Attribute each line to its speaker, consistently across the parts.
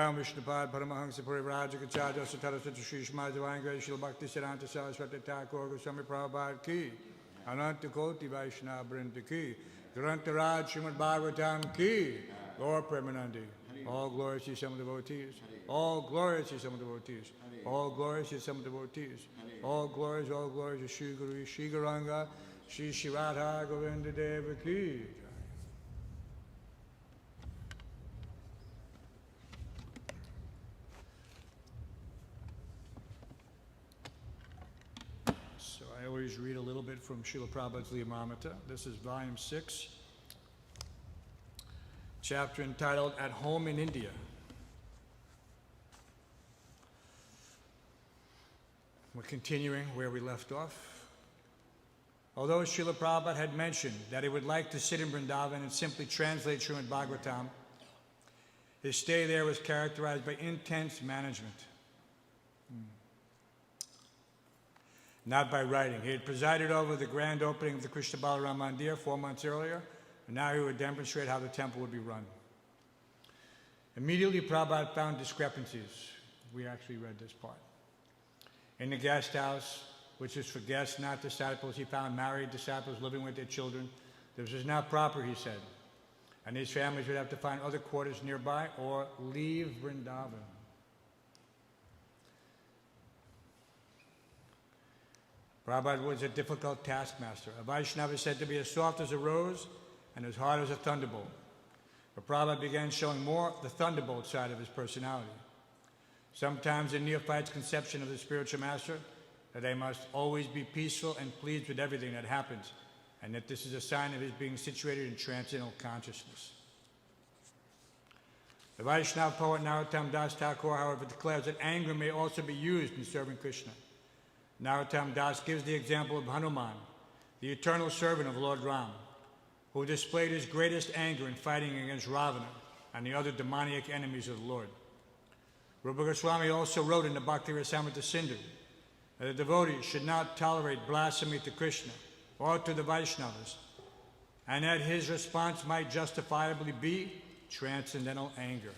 Speaker 1: Jayam Vishnupad Paramahansa Parivrajakachaja Sataraswati Śhrīmad-Bhāgavatam Śrīla Bhakti Siddhanta Saraswati Thakur Goswami Prabhupada ki Ananta Koti Vaishnava Vrinda ki Grantaraj Śrīmad-Bhāgavatam ki Lord Premanandi. All glories to some devotees. All glories to some devotees. All glories to some devotees. All glories to Shri Guru Shri Gauranga Shri Shri Radha Govinda Deva ki. So I always read a little bit from Srila Prabhupada's Lilamrita. This is volume 6. Chapter entitled At Home in India. We're continuing where we left off. Although Srila Prabhupada had mentioned that he would like to sit in Vrindavan and simply translate Śrīmad-Bhāgavatam, his stay there was characterized by intense management. Not by writing. He had presided over the grand opening of the Krishna Balaram Mandir 4 months earlier, and now he would demonstrate how the temple would be run. Immediately, Prabhupada found discrepancies. We actually read this part. In the guest house, which is for guests, not disciples, he found married disciples living with their children. This was not proper, he said, and these families would have to find other quarters nearby or leave Vrindavan. Prabhupada was a difficult taskmaster. A Vaishnava is said to be as soft as a rose and as hard as a thunderbolt. But Prabhupada began showing more the thunderbolt side of his personality. Sometimes a neophyte's conception of the spiritual master that they must always be peaceful and pleased with everything that happens, and that this is a sign of his being situated in transcendental consciousness. The Vaishnava poet Narottam Das Thakur, however, declares that anger may also be used in serving Krishna. Narottam Das gives the example of Hanuman, the eternal servant of Lord Ram, who displayed his greatest anger in fighting against Ravana and the other demoniac enemies of the Lord. Rupa Goswami also wrote in the Bhakti Rasamrita Sindhu that the devotees should not tolerate blasphemy to Krishna or to the Vaishnavas, and that his response might justifiably be transcendental anger.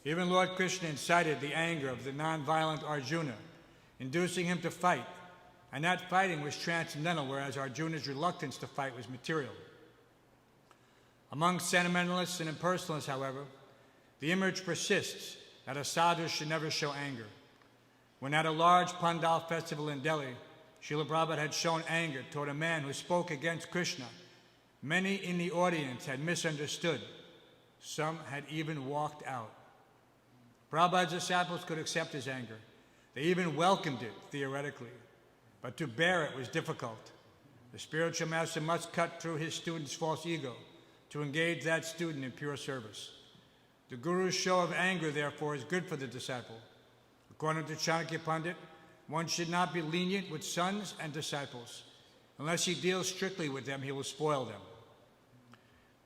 Speaker 1: Even Lord Krishna incited the anger of the non-violent Arjuna, inducing him to fight, and that fighting was transcendental, whereas Arjuna's reluctance to fight was material. Among sentimentalists and impersonalists, however, the image persists that a sadhu should never show anger. When at a large Pandal festival in Delhi, Srila Prabhupada had shown anger toward a man who spoke against Krishna, many in the audience had misunderstood. Some had even walked out. Prabhupada's disciples could accept his anger. They even welcomed it, theoretically. But to bear it was difficult. The spiritual master must cut through his student's false ego to engage that student in pure service. The Guru's show of anger, therefore, is good for the disciple. According to Chanakya Pandit, one should not be lenient with sons and disciples. Unless he deals strictly with them, he will spoil them.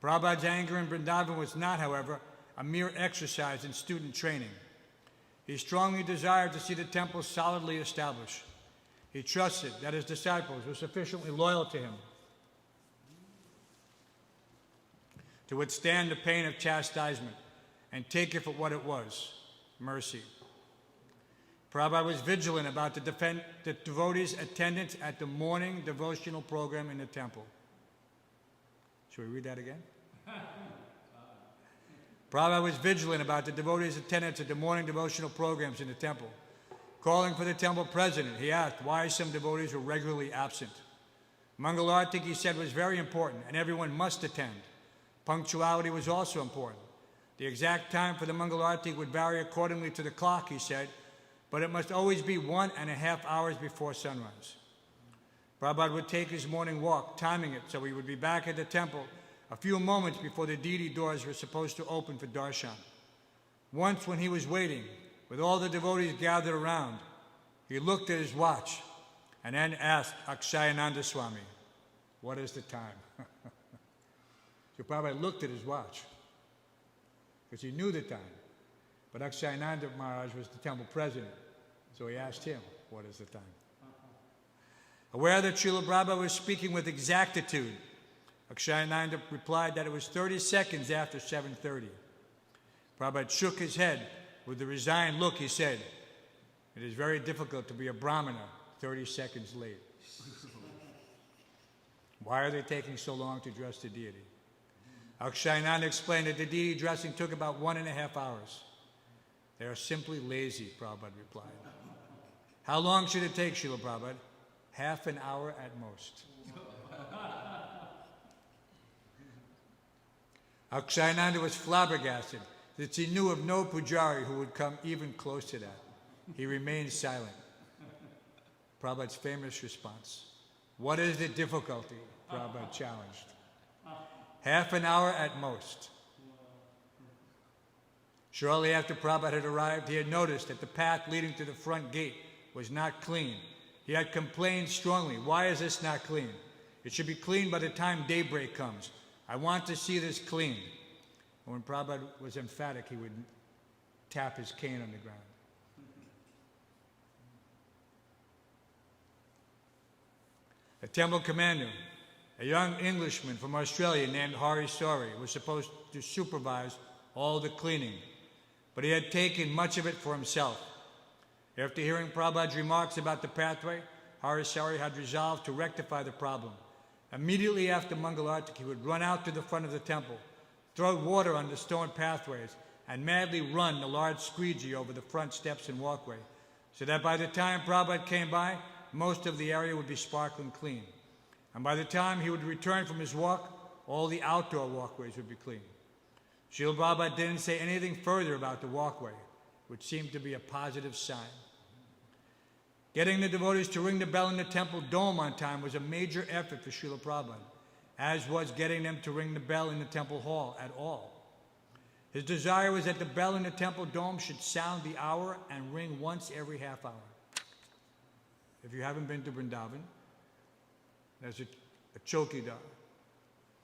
Speaker 1: Prabhupada's anger in Vrindavan was not, however, a mere exercise in student training. He strongly desired to see the temple solidly established. He trusted that his disciples were sufficiently loyal to him to withstand the pain of chastisement and take it for what it was, mercy. Prabhupada was vigilant about the devotees' attendance at the morning devotional program in the temple. Should we read that again? Prabhupada was vigilant about the devotees' attendance at the morning devotional programs in the temple. Calling for the temple president, he asked why some devotees were regularly absent. Mangalarti, he said, was very important, and everyone must attend. Punctuality was also important. The exact time for the Mangalarti would vary accordingly to the clock, he said, but it must always be 1.5 hours before sunrise. Prabhupada would take his morning walk, timing it so he would be back at the temple a few moments before the deity doors were supposed to open for darshan. Once when he was waiting, with all the devotees gathered around, he looked at his watch and then asked Akshayananda Swami, "What is the time?" So Prabhupada looked at his watch because he knew the time. But Akshayananda Maharaj was the temple president, so he asked him, "What is the time?" Aware that Srila Prabhupada was speaking with exactitude, Akshayananda replied that it was 30 seconds after 7:30. Prabhupada shook his head with a resigned look. He said, "It is very difficult to be a brahmana 30 seconds late." Why are they taking so long to dress the deity? Akshayananda explained that the deity dressing took about 1.5 hours. They are simply lazy, Prabhupada replied. How long should it take, Srila Prabhupada? Half an hour at most. Akshayananda was flabbergasted that he knew of no pujari who would come even close to that. He remained silent. Prabhupada's famous response, "What is the difficulty?" Prabhupada challenged. Half an hour at most. Shortly after Prabhupada had arrived, he had noticed that the path leading to the front gate was not clean. He had complained strongly, "Why is this not clean? It should be clean by the time daybreak comes. I want to see this clean." And when Prabhupada was emphatic, he would tap his cane on the ground. A temple commander, a young Englishman from Australia named Hari Sori, was supposed to supervise all the cleaning, but he had taken much of it for himself. After hearing Prabhupada's remarks about the pathway, Hari Sori had resolved to rectify the problem. Immediately after Mangalartik, he would run out to the front of the temple, throw water on the stone pathways, and madly run the large squeegee over the front steps and walkway, so that by the time Prabhupada came by, most of the area would be sparkling clean. And by the time he would return from his walk, all the outdoor walkways would be clean. Srila Prabhupada didn't say anything further about the walkway, which seemed to be a positive sign. Getting the devotees to ring the bell in the temple dome on time was a major effort for Srila Prabhupada, as was getting them to ring the bell in the temple hall at all. His desire was that the bell in the temple dome should sound the hour and ring once every half hour. If you haven't been to Vrindavan, there's a chowkidar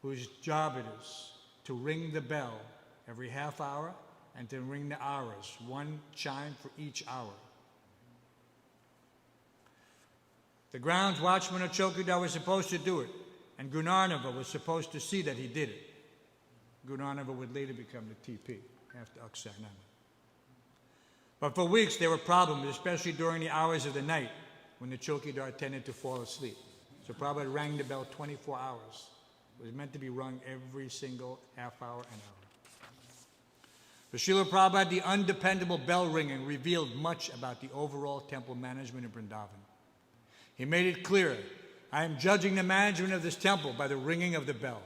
Speaker 1: whose job it is to ring the bell every half hour and to ring the hours, one chime for each hour. The grounds watchman or chowkidar was supposed to do it, and Gunarnava was supposed to see that he did it. Gunarnava would later become the TP after Akshayananda. But for weeks there were problems, especially during the hours of the night when the chowkidar tended to fall asleep. So Prabhupada rang the bell 24 hours. It was meant to be rung every single half hour and hour. For Srila Prabhupada, the undependable bell ringing revealed much about the overall temple management in Vrindavan. He made it clear, "I am judging the management of this temple by the ringing of the bell."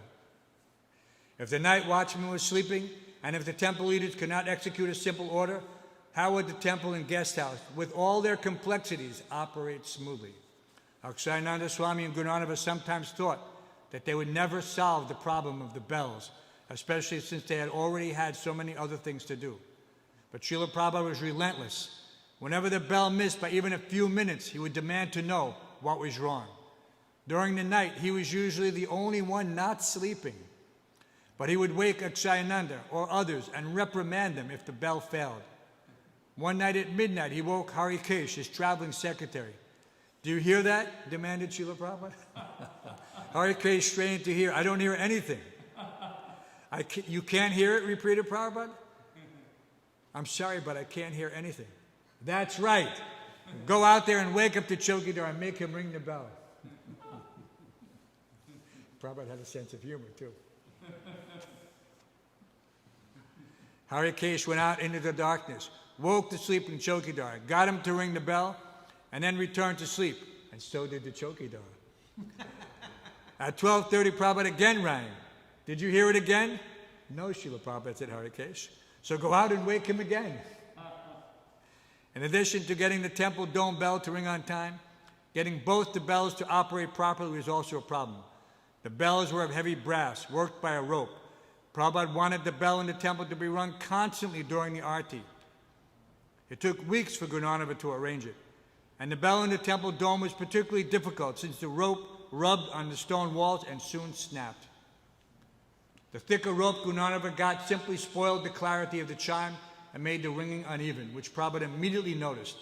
Speaker 1: If the night watchman was sleeping, and if the temple leaders could not execute a simple order, how would the temple and guest house, with all their complexities, operate smoothly? Akshayananda Swami and Gunarnava sometimes thought that they would never solve the problem of the bells, especially since they had already had so many other things to do. But Srila Prabhupada was relentless. Whenever the bell missed by even a few minutes, he would demand to know what was wrong. During the night, he was usually the only one not sleeping. But he would wake Akshayananda or others and reprimand them if the bell failed. One night at midnight, he woke Harikesh, his traveling secretary. "Do you hear that?" demanded Srila Prabhupada. Harikesh strained to hear. "I don't hear anything." "You can't hear it?" repeated Prabhupada. "I'm sorry, but I can't hear anything." "That's right. Go out there and wake up the chowkidar and make him ring the bell." Prabhupada had a sense of humor, too. Harikesh went out into the darkness, woke the sleeping chowkidar, got him to ring the bell, and then returned to sleep. And so did the chowkidar. At 12:30, Prabhupada again rang. "Did you hear it again?" "No, Srila Prabhupada," said Harikesh. "So go out and wake him again." In addition to getting the temple dome bell to ring on time, getting both the bells to operate properly was also a problem. The bells were of heavy brass, worked by a rope. Prabhupada wanted the bell in the temple to be rung constantly during the arti. It took weeks for Gunarnava to arrange it. And the bell in the temple dome was particularly difficult since the rope rubbed on the stone walls and soon snapped. The thicker rope Gunarnava got simply spoiled the clarity of the chime and made the ringing uneven, which Prabhupada immediately noticed.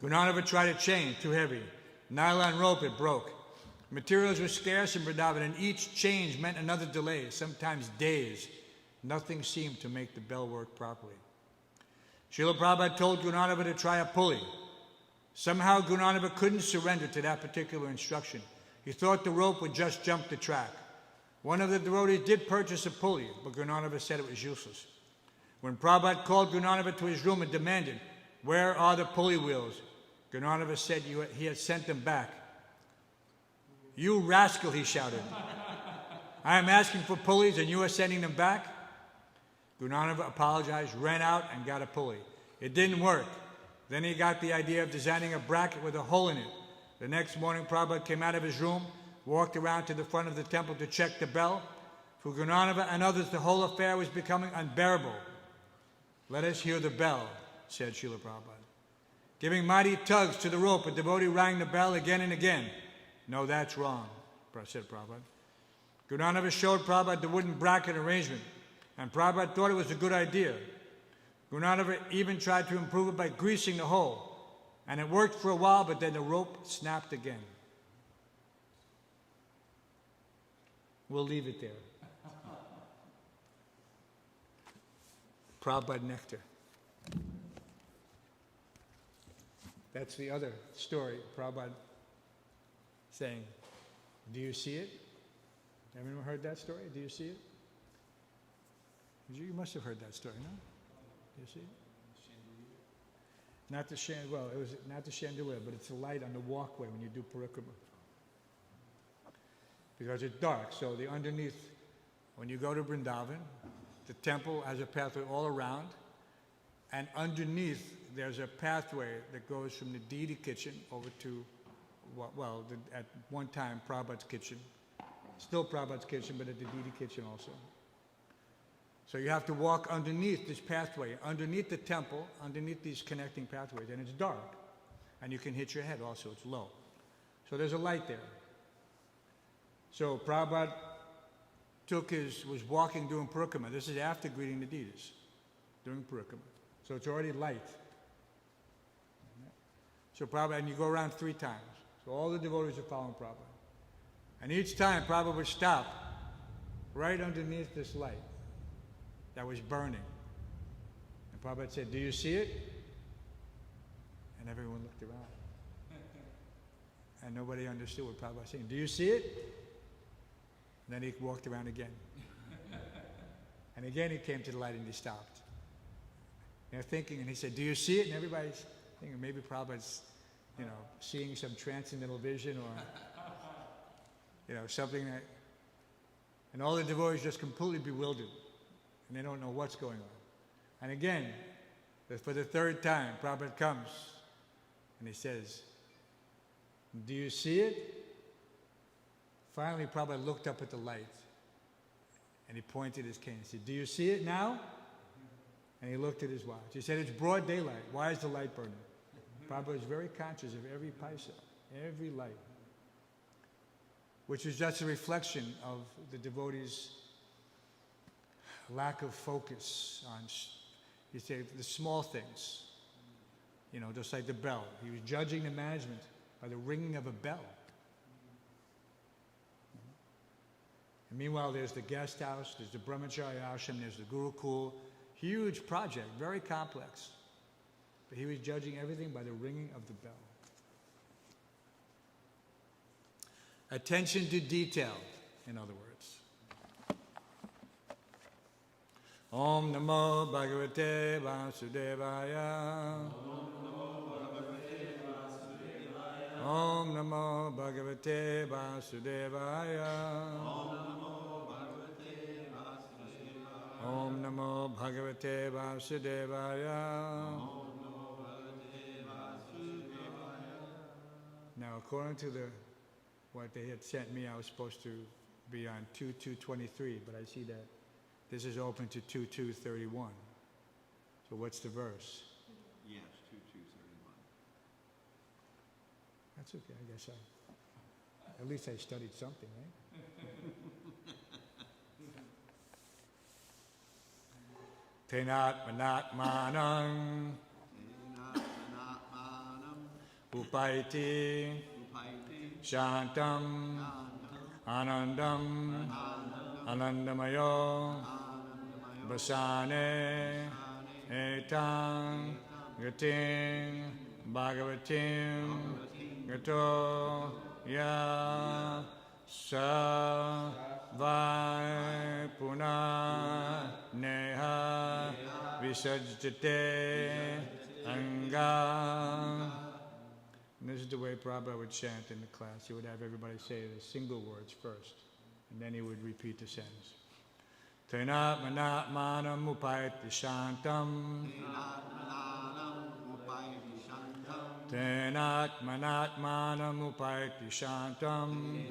Speaker 1: Gunarnava tried a chain, too heavy. Nylon rope, it broke. Materials were scarce in Vrindavan, and each change meant another delay, sometimes days. Nothing seemed to make the bell work properly. Srila Prabhupada told Gunanava to try a pulley. Somehow Gunanava couldn't surrender to that particular instruction. He thought the rope would just jump the track. One of the devotees did purchase a pulley, but Gunanava said it was useless. When Prabhupada called Gunanava to his room and demanded, "Where are the pulley wheels?" Gunanava said he had sent them back. "You rascal," he shouted. "I am asking for pulleys and you are sending them back?" Gunanava apologized, ran out and got a pulley. It didn't work. Then he got the idea of designing a bracket with a hole in it. The next morning, Prabhupada came out of his room, walked around to the front of the temple to check the bell. For Gunanava and others, the whole affair was becoming unbearable. "Let us hear the bell," said Srila Prabhupada. Giving mighty tugs to the rope, a devotee rang the bell again and again. "No, that's wrong," said Prabhupada. Gunanava showed Prabhupada the wooden bracket arrangement, and Prabhupada thought it was a good idea. Gunanava even tried to improve it by greasing the hole, and it worked for a while, but then the rope snapped again. We'll leave it there. Prabhupada nectar. That's the other story, Prabhupada saying, "Do you see it?" Everyone heard that story? Do you see it? You must have heard that story, no? Do you see it? Not the chandelier. Well, it was not the chandelier, but it's the light on the walkway when you do parikrama. Because it's dark, so the underneath, when you go to Vrindavan, the temple has a pathway all around, and underneath there's a pathway that goes from the deity kitchen over to, at one time, Prabhupada's kitchen. Still Prabhupada's kitchen, but at the deity kitchen also. So you have to walk underneath this pathway, underneath the temple, underneath these connecting pathways, and it's dark. And you can hit your head also, it's low. So there's a light there. So Prabhupada was walking doing parikrama. This is after greeting the deities, doing parikrama. So it's already light. So Prabhupada, and you go around 3 times. So all the devotees are following Prabhupada. And each time Prabhupada would stop right underneath this light that was burning. And Prabhupada said, "Do you see it?" And everyone looked around. And nobody understood what Prabhupada was saying. "Do you see it?" And then he walked around again. And again he came to the light and he stopped. And they're thinking, and he said, "Do you see it?" And everybody's thinking maybe Prabhupada's, seeing some transcendental vision or, something that, and all the devotees just completely bewildered. And they don't know what's going on. And again, for the 3rd time, Prabhupada comes and he says, "Do you see it?" Finally, Prabhupada looked up at the light and he pointed his cane and said, "Do you see it now?" And he looked at his watch. He said, "It's broad daylight. Why is the light burning?" Prabhupada was very conscious of every paisa, every light, which is just a reflection of the devotees' lack of focus on, he said, the small things, just like the bell. He was judging the management by the ringing of a bell. And meanwhile, there's the guest house, there's the brahmachari ashram, there's the gurukul. Huge project, very complex. But he was judging everything by the ringing of the bell. Attention to detail, in other words. Om Namo Bhagavate Vasudevaya. Om Namo Bhagavate Vasudevaya. Om Namo Bhagavate Vasudevaya. Now, according to what they had sent me, I was supposed to be on 2:2:23, but I see that this is open to 2:2:31. So what's the verse?
Speaker 2: Yes, 2:2:31.
Speaker 1: That's okay, I guess at least I studied something, right? Tenat manat manam upaiti shantam anandam anandamayo Vasane Etang Gating Bhagavatim Gato Ya Sa Vai Puna Neha Visajjate Anga. And this is the way Prabhupada would chant in the class. He would have everybody say the single words first, and then he would repeat the sentence. Tenat manat manam upayati shantam. Tenat manat manam upayati shantam.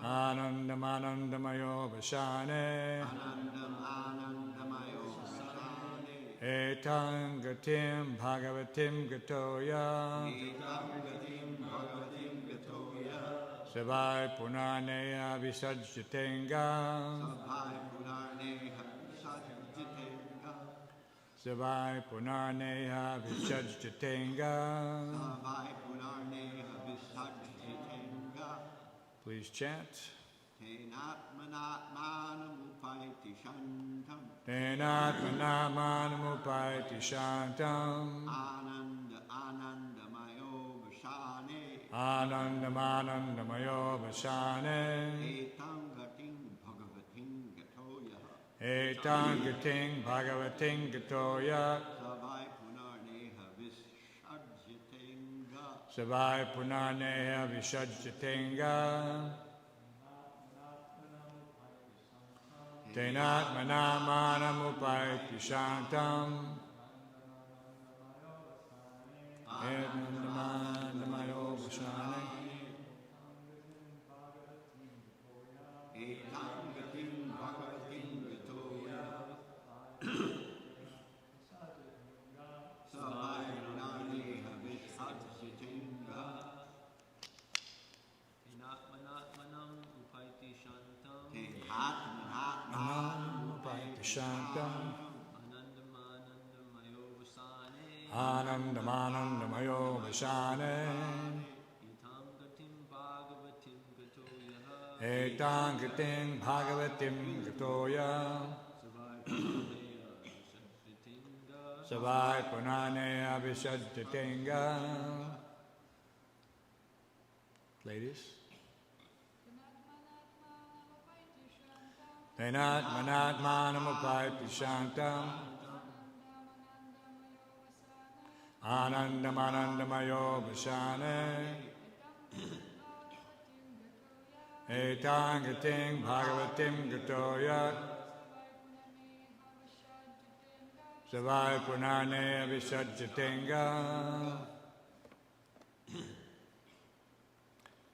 Speaker 1: Anandam anandamayo vashane. Etang gatim bhagavatim gatoya. Savai punaneya visajjatenga. Savai punaneya visajjatenga. Please chant. Tenat manam upayati shantam. Anandam anandamayo vasane. Etang gating bhagavating gatoya. Savai punaneha visajjatenga. Tenat manamanam upayati shantam. Etnandamandamayo vasane. Shantam Anandam anandamayo vasane. Etang gating bhagavatim gatoya. Savai punane abhisajjatenga. Ladies. Tenat manat manam upayati shantam. Anandam anandamayo vasane. Etang gating bhagavatim gatoya. Savai punane visajjatenga.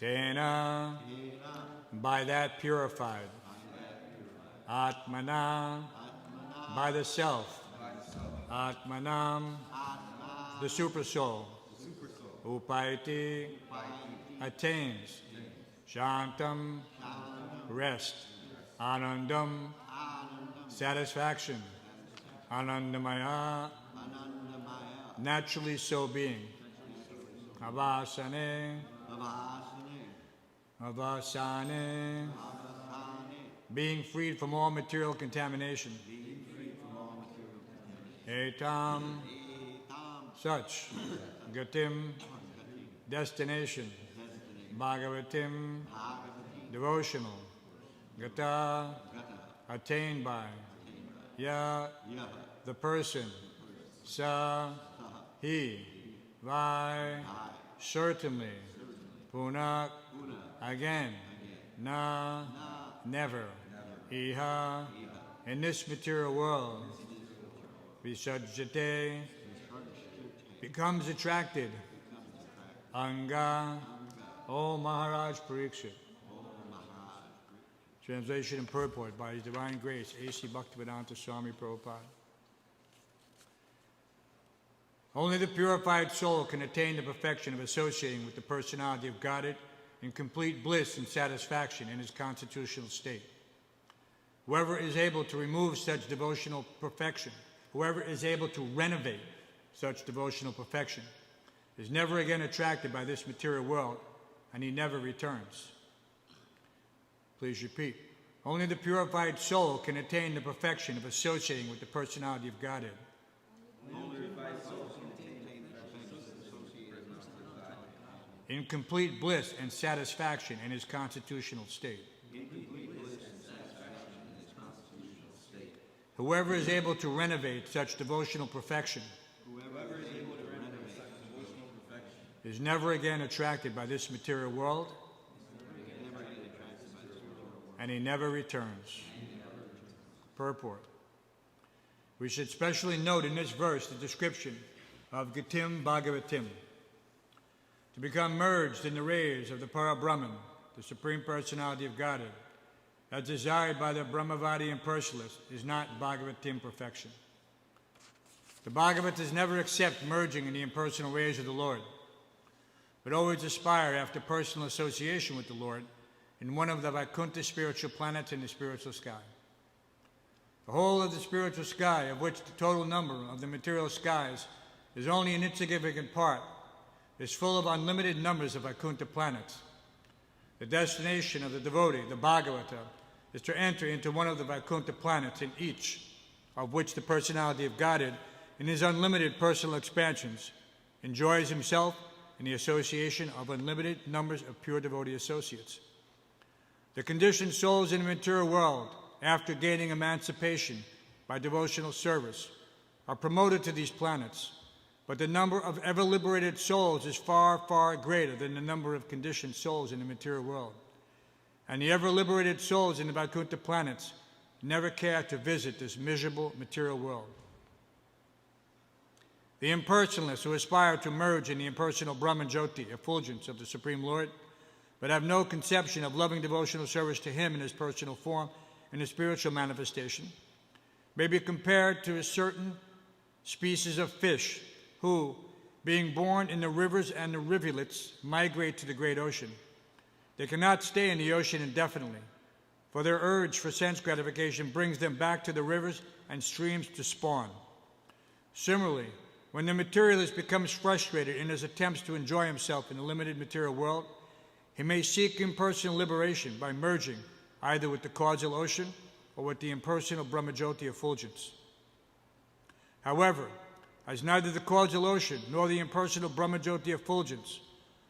Speaker 1: Tena, by that purified. Atmana, by the self. Atmanam, the super soul. Upayati, attains. Shantam, rest. Anandam, satisfaction. Anandamaya, naturally so being. Avasane, avasane, being freed from all material contamination. Etam, such. Gatim, destination. Bhagavatim, devotional. Gata, attained by. Ya, the person. Sa, he. Vai, certainly. Punak, again. Na, never. Iha, in this material world. Visajjate, becomes attracted. Anga, O Maharaj Parikshit. Translation and purport by His Divine Grace, A.C. Bhaktivedanta Swami Prabhupada. Only the purified soul can attain the perfection of associating with the personality of Godhead in complete bliss and satisfaction in his constitutional state. Whoever is able to remove such devotional perfection, whoever is able to renovate such devotional perfection, is never again attracted by this material world, and he never returns. Please repeat. Only the purified soul can attain the perfection of associating with the personality of Godhead. In complete bliss and satisfaction in his constitutional state. Whoever is able to renovate such devotional perfection is never again attracted by this material world, and he never returns. Purport. We should specially note in this verse the description of Śhrīmad-Bhāgavatam. To become merged in the rays of the Parabrahman, the Supreme Personality of Godhead, as desired by the Brahmavadi impersonalists, is not Bhagavatam perfection. The Bhagavatas never accept merging in the impersonal rays of the Lord, but always aspire after personal association with the Lord in one of the Vaikuntha spiritual planets in the spiritual sky. The whole of the spiritual sky, of which the total number of the material skies is only an insignificant part, is full of unlimited numbers of Vaikuntha planets. The destination of the devotee, the Bhagavata, is to enter into one of the Vaikuntha planets, in each of which the personality of Godhead, in his unlimited personal expansions, enjoys himself in the association of unlimited numbers of pure devotee associates. The conditioned souls in the material world, after gaining emancipation by devotional service, are promoted to these planets, but the number of ever-liberated souls is far, far greater than the number of conditioned souls in the material world. And the ever-liberated souls in the Vaikuntha planets never care to visit this miserable material world. The impersonalists who aspire to merge in the impersonal Brahman Jyoti, effulgence of the Supreme Lord, but have no conception of loving devotional service to him in his personal form and his spiritual manifestation, may be compared to a certain species of fish who, being born in the rivers and the rivulets, migrate to the great ocean. They cannot stay in the ocean indefinitely, for their urge for sense gratification brings them back to the rivers and streams to spawn. Similarly, when the materialist becomes frustrated in his attempts to enjoy himself in the limited material world, he may seek impersonal liberation by merging either with the causal ocean or with the impersonal Brahmajyoti effulgence. However, as neither the causal ocean nor the impersonal Brahmajyoti effulgence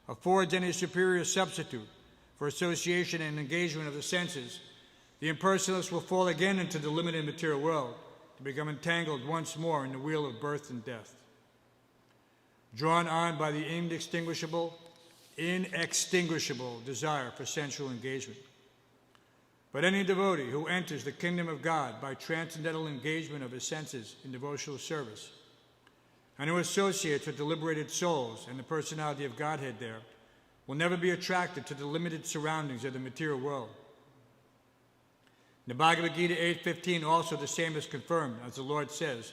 Speaker 1: affords any superior substitute for association and engagement of the senses, the impersonalist will fall again into the limited material world to become entangled once more in the wheel of birth and death. Drawn on by the inextinguishable desire for sensual engagement. But any devotee who enters the kingdom of God by transcendental engagement of his senses in devotional service, and who associates with the liberated souls and the personality of Godhead there, will never be attracted to the limited surroundings of the material world. In the Bhagavad-Gita 8:15 also the same is confirmed, as the Lord says,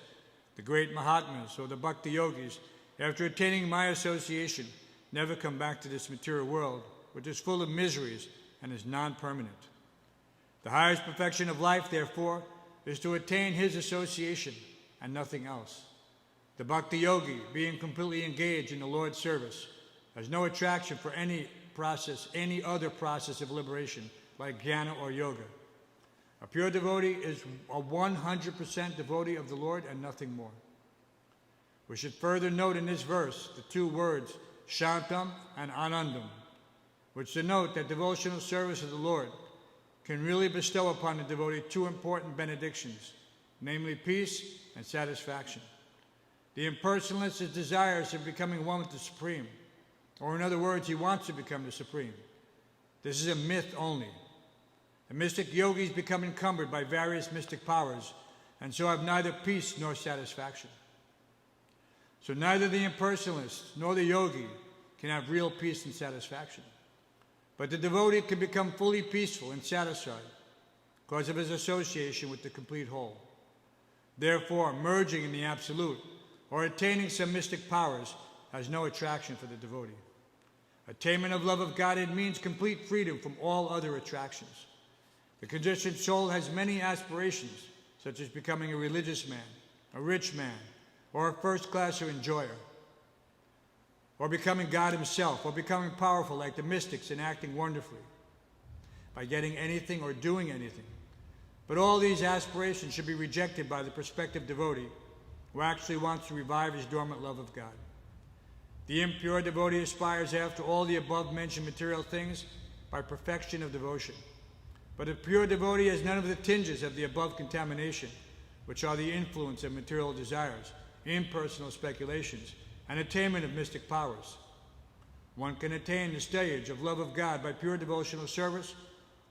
Speaker 1: the great Mahatmas or the Bhakti Yogis, after attaining my association, never come back to this material world, which is full of miseries and is non-permanent. The highest perfection of life, therefore, is to attain his association and nothing else. The Bhakti Yogi, being completely engaged in the Lord's service, has no attraction for any other process of liberation, like jnana or yoga. A pure devotee is a 100% devotee of the Lord and nothing more. We should further note in this verse the two words, Shantam and Anandam, which denote that devotional service of the Lord can really bestow upon the devotee two important benedictions, namely peace and satisfaction. The impersonalist is desirous of becoming one with the Supreme, or in other words, he wants to become the Supreme. This is a myth only. The mystic yogis become encumbered by various mystic powers, and so have neither peace nor satisfaction. So neither the impersonalist nor the yogi can have real peace and satisfaction. But the devotee can become fully peaceful and satisfied because of his association with the complete whole. Therefore, merging in the Absolute or attaining some mystic powers has no attraction for the devotee. Attainment of love of Godhead means complete freedom from all other attractions. The conditioned soul has many aspirations, such as becoming a religious man, a rich man, or a first-class enjoyer, or becoming God himself, or becoming powerful like the mystics and acting wonderfully. by getting anything or doing anything. But all these aspirations should be rejected by the prospective devotee who actually wants to revive his dormant love of God. The impure devotee aspires after all the above-mentioned material things by perfection of devotion. But a pure devotee has none of the tinges of the above contamination, which are the influence of material desires, impersonal speculations, and attainment of mystic powers. One can attain the stage of love of God by pure devotional service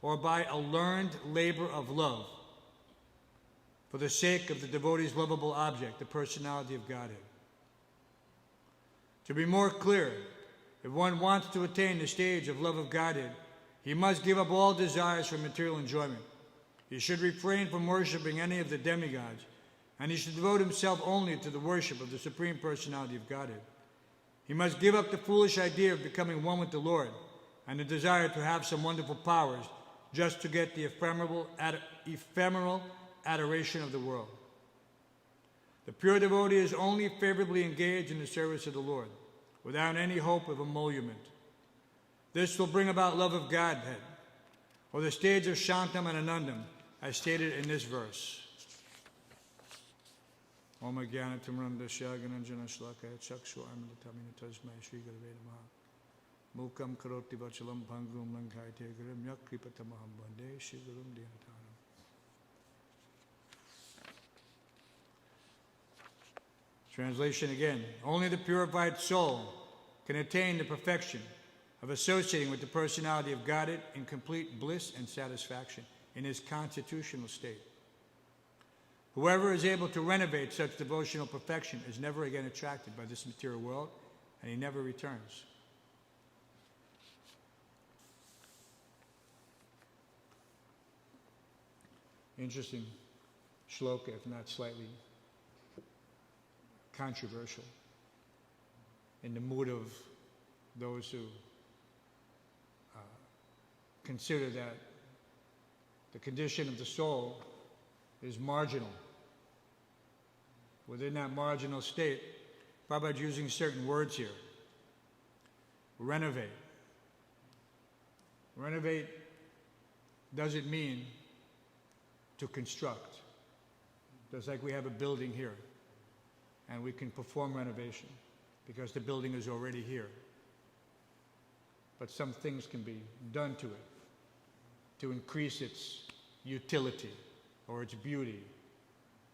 Speaker 1: or by a learned labor of love for the sake of the devotee's lovable object, the personality of Godhead. To be more clear, if one wants to attain the stage of love of Godhead, he must give up all desires for material enjoyment. He should refrain from worshiping any of the demigods, and he should devote himself only to the worship of the Supreme Personality of Godhead. He must give up the foolish idea of becoming one with the Lord and the desire to have some wonderful powers just to get the ephemeral adoration of the world. The pure devotee is only favorably engaged in the service of the Lord, without any hope of emolument. This will bring about love of Godhead, or the stage of Shantam and Anandam, as stated in this verse. Om Jnanatam Randasya Gananjana Shlakaya Chakshu Amritamina Tasmai Shri Gurave Namaha Mukam Karoti Vachalam Pangum Lankayate Gurum Yakripatamaham Bande Shri Gurum Dhyanatanam. Translation again. Only the purified soul can attain the perfection of associating with the personality of Godhead in complete bliss and satisfaction in his constitutional state. Whoever is able to renovate such devotional perfection is never again attracted by this material world, and he never returns. Interesting shloka, if not slightly controversial, in the mood of those who consider that the condition of the soul is marginal. Within that marginal state, Prabhupada is using certain words here. Renovate. Renovate doesn't mean to construct. Just like we have a building here, and we can perform renovation because the building is already here. But some things can be done to it to increase its utility or its beauty.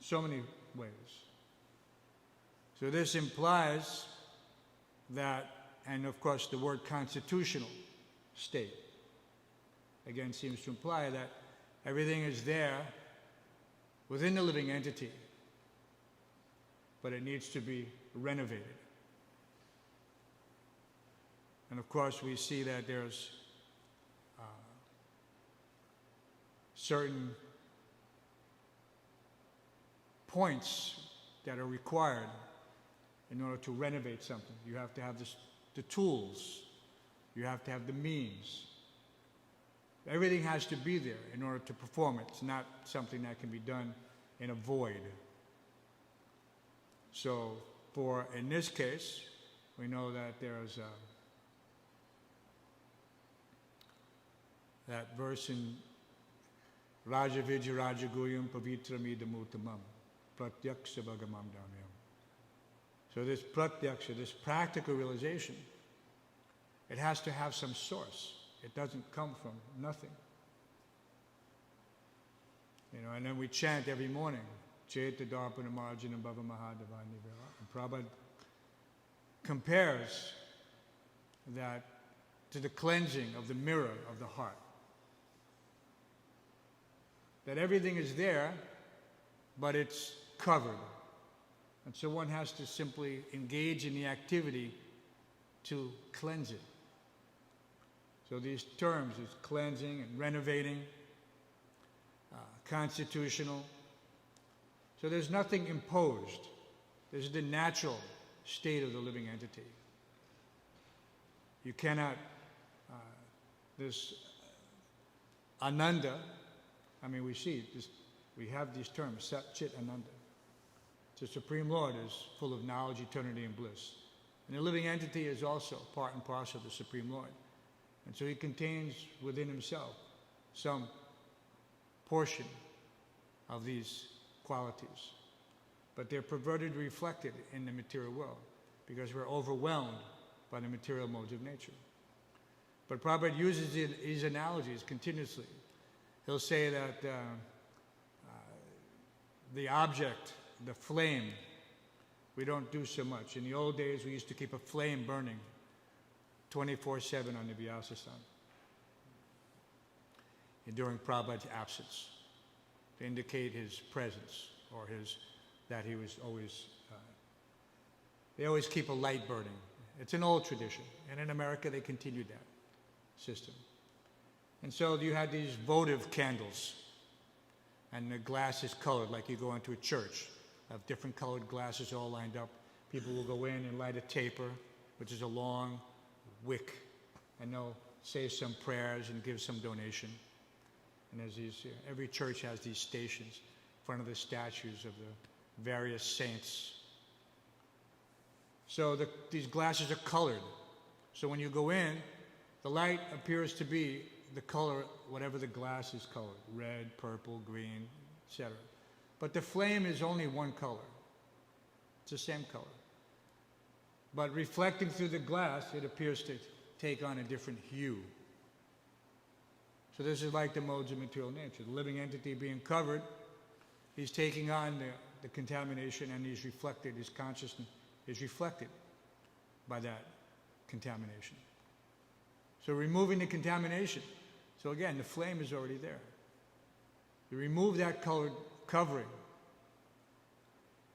Speaker 1: So many ways. So this implies that, and of course the word constitutional state, again seems to imply that everything is there within the living entity, but it needs to be renovated. And of course we see that there's certain points that are required in order to renovate something. You have to have the tools. You have to have the means. Everything has to be there in order to perform it. It's not something that can be done in a void. So, in this case, we know that there's that verse in Raja Vijay Raja Guyam Pavitramidamuttamam Pratyaksha Bhagamam Dhamyam. So this pratyaksha, this practical realization, it has to have some source. It doesn't come from nothing. And then we chant every morning, Chaita Darpana Marjana Bhava Mahadevani Vela. And Prabhupada compares that to the cleansing of the mirror of the heart. That everything is there, but it's covered. And so one has to simply engage in the activity to cleanse it. So these terms, is cleansing and renovating, constitutional. So there's nothing imposed. This is the natural state of the living entity. You cannot, this Ananda, we see this, we have these terms, Sat Chit Ananda. The Supreme Lord is full of knowledge, eternity, and bliss. And the living entity is also part and parcel of the Supreme Lord. And so he contains within himself some portion of these qualities. But they're perverted, reflected in the material world because we're overwhelmed by the material modes of nature. But Prabhupada uses these analogies continuously. He'll say that the object, the flame, we don't do so much. In the old days, we used to keep a flame burning 24/7 on the Vyasa-san during Prabhupada's absence to indicate his presence or that he was always, they always keep a light burning. It's an old tradition. And in America, they continued that system. And so you had these votive candles, and the glass is colored like you go into a church, have different colored glasses all lined up. People will go in and light a taper, which is a long wick, and they'll say some prayers and give some donation. And there's these, every church has these stations in front of the statues of the various saints. So these glasses are colored. So when you go in, the light appears to be the color, whatever the glass is colored, red, purple, green, etc. But the flame is only one color. It's the same color. But reflecting through the glass, it appears to take on a different hue. So this is like the modes of material nature. The living entity being covered, he's taking on the contamination, and he's reflected, his consciousness is reflected by that contamination. So removing the contamination. So again, the flame is already there. You remove that colored covering.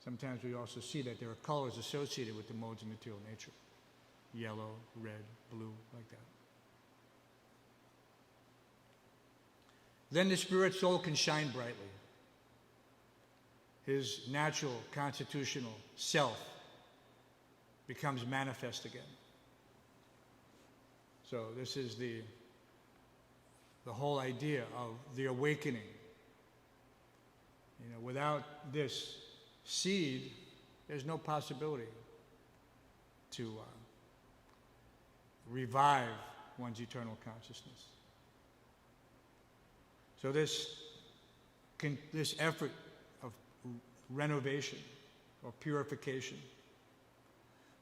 Speaker 1: Sometimes we also see that there are colors associated with the modes of material nature. Yellow, red, blue, like that. Then the spirit soul can shine brightly. His natural constitutional self becomes manifest again. So this is the whole idea of the awakening. You know, without this seed, there's no possibility to revive one's eternal consciousness. So this effort of renovation or purification,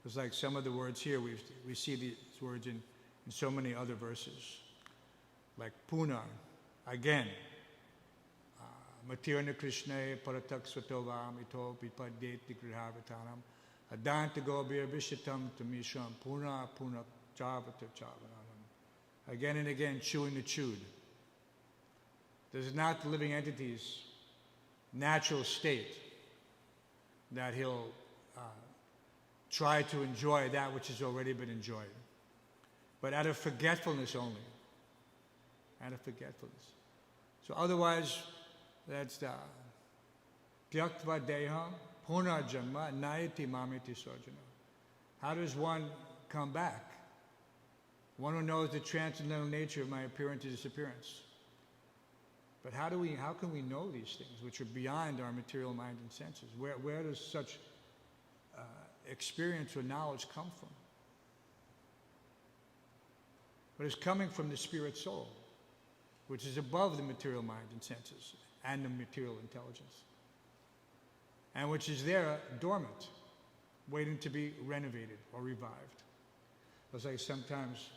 Speaker 1: it's like some of the words here, we see these words in so many other verses, like punar, again, matirna krishnae paratak svatovam ito pipadeti grihavitanam adanta gobir vishitam tamisham puna chavata chavanam. Again and again, chewing the chewed. This is not the living entity's natural state that he'll try to enjoy that which has already been enjoyed, but out of forgetfulness only. Out of forgetfulness. So otherwise, that's the tyaktva deham punarjanma nayati mamiti sarjana. How does one come back? One who knows the transcendental nature of my appearance and disappearance. But how can we know these things which are beyond our material mind and senses? Where does such experience or knowledge come from? But it's coming from the spirit soul, which is above the material mind and senses and the material intelligence, and which is there dormant, waiting to be renovated or revived. It's like sometimes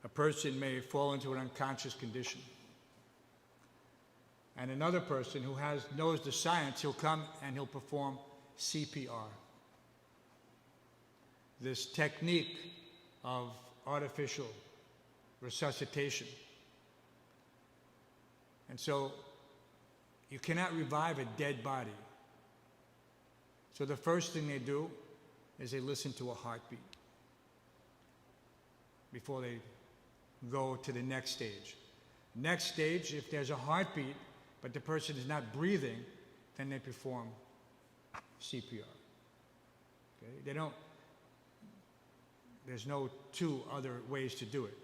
Speaker 1: a person may fall into an unconscious condition, and another person who knows the science, he'll come and he'll perform CPR. This technique of artificial resuscitation. And so you cannot revive a dead body. So the first thing they do is they listen to a heartbeat before they go to the next stage. Next stage, if there's a heartbeat, but the person is not breathing, then they perform CPR. Okay? There's no two other ways to do it.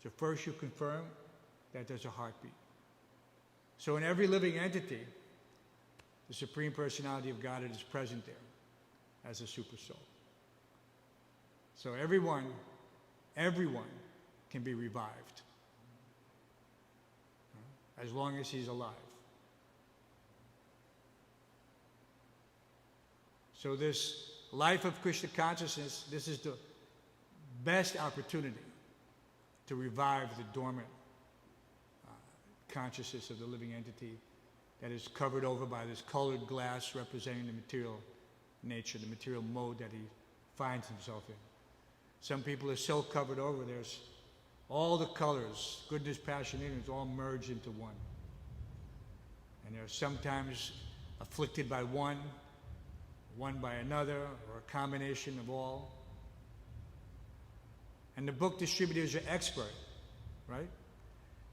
Speaker 1: So first you confirm that there's a heartbeat. So in every living entity, the Supreme Personality of Godhead is present there as a super soul. So everyone can be revived, as long as he's alive. So this life of Krishna consciousness, this is the best opportunity to revive the dormant consciousness of the living entity that is covered over by this colored glass representing the material nature, the material mode that he finds himself in. Some people are so covered over, there's all the colors, goodness, passion, ignorance, all merged into one. And they're sometimes afflicted by one by another, or a combination of all. And the book distributors are expert, right?